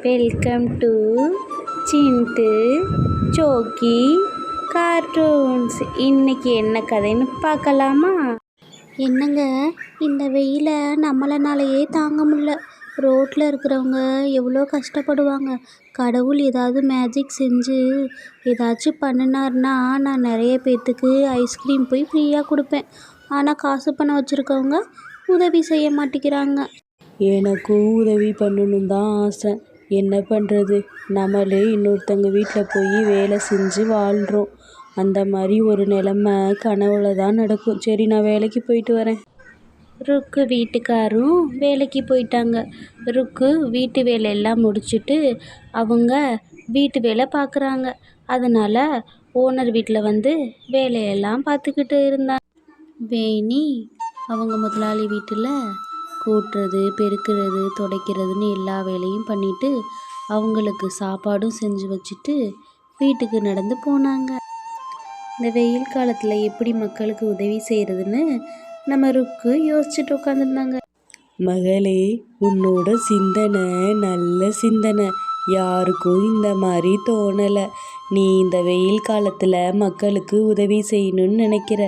Welcome to சிண்டு ஜோக்கி cartoons. இன்னைக்கு என்ன கதைன்னு பார்க்கலாமா? என்னங்க, இந்த வெயிலை நம்மளனாலேயே தாங்க முடியல. ரோட்டில் இருக்கிறவங்க எவ்வளோ கஷ்டப்படுவாங்க. கடவுள் ஏதாவது மேஜிக் செஞ்சு ஏதாச்சும் பண்ணினார்னா நான் நிறைய பேர்த்துக்கு ஐஸ்கிரீம் போய் ஃப்ரீயாக கொடுப்பேன். ஆனால் காசு பணம் வச்சுருக்கவங்க உதவி செய்ய மாட்டேங்கிறாங்க. எனக்கும் உதவி பண்ணணும் தான் ஆசை. என்ன பண்ணுறது, நம்மளே இன்னொருத்தங்க வீட்டில் போய் வேலை செஞ்சு வாழ்கிறோம். அந்த மாதிரி ஒரு நிலமை கனவுல தான் நடக்கும். சரி, நான் வேலைக்கு போயிட்டு வரேன். ருக்கு வீட்டுக்காரும் வேலைக்கு போயிட்டாங்க. ருக்கு வீட்டு வேலையெல்லாம் முடிச்சுட்டு அவங்க வீட்டு வேலை பார்க்குறாங்க. அதனால் ஓனர் வீட்டில் வந்து வேலையெல்லாம் பார்த்துக்கிட்டு இருந்தாங்க. வேணி அவங்க முதலாளி வீட்டில் கூட்டுறது, பெருக்கிறது, துடைக்கிறதுன்னு எல்லா வேலையும் பண்ணிட்டு அவங்களுக்கு சாப்பாடும் செஞ்சு வச்சுட்டு வீட்டுக்கு நடந்து போனாங்க. இந்த வெயில் காலத்தில் எப்படி மக்களுக்கு உதவி செய்கிறதுன்னு நம்ம ருக்கு யோசிச்சுட்டு உட்காந்துருந்தாங்க. மகளே, உன்னோட சிந்தனை நல்ல சிந்தனை. யாருக்கும் இந்த மாதிரி தோணலை. நீ இந்த வெயில் காலத்தில் மக்களுக்கு உதவி செய்யணும்னு நினைக்கிற.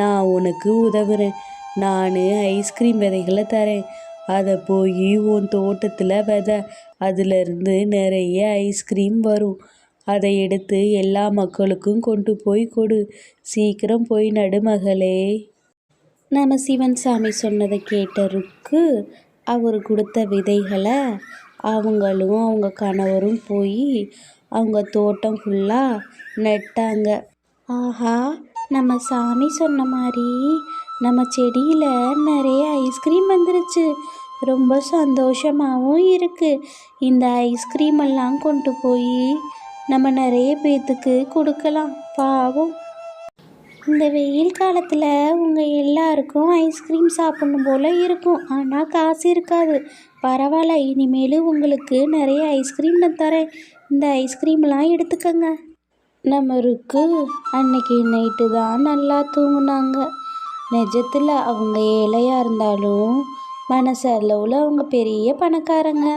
நான் உனக்கு உதவுறேன். நான் ஐஸ்கிரீம் விதைகளை தரேன். அதை போய் உன் தோட்டத்தில் விதை. அதிலிருந்து நிறைய ஐஸ்கிரீம் வரும். அதை எடுத்து எல்லா மக்களுக்கும் கொண்டு போய் கொடு. சீக்கிரம் போய் நடு மகளே. நம்ம சிவன் சாமி சொன்னதை கேட்ட ருக்கு அவர் கொடுத்த விதைகளை அவங்களும் அவங்க கணவரும் போய் அவங்க தோட்டம் ஃபுல்லாக நட்டாங்க. ஆஹா, நம்ம சாமி சொன்ன மாதிரி நம்ம செடியில் நிறைய ஐஸ்கிரீம் வந்துருச்சு. ரொம்ப சந்தோஷமாகவும் இருக்குது. இந்த ஐஸ்கிரீம் எல்லாம் கொண்டு போய் நம்ம நிறைய பேர்த்துக்கு கொடுக்கலாம். பாவம், இந்த வெயில் காலத்தில் உங்கள் எல்லாருக்கும் ஐஸ்கிரீம் சாப்பிடணும் போல் இருக்கும். ஆனால் காசு இருக்காது. பரவாயில்ல, இனிமேல் உங்களுக்கு நிறைய ஐஸ்கிரீம் நான் தரேன். இந்த ஐஸ்கிரீம்லாம் எடுத்துக்கங்க. நம்ம ருக்கு அன்னைக்கு நைட்டு தான் நல்லா தூங்குனாங்க. நிஜத்தில் அவங்க ஏழையாக இருந்தாலும் மனசளவில் அவங்க பெரிய பணக்காரங்க.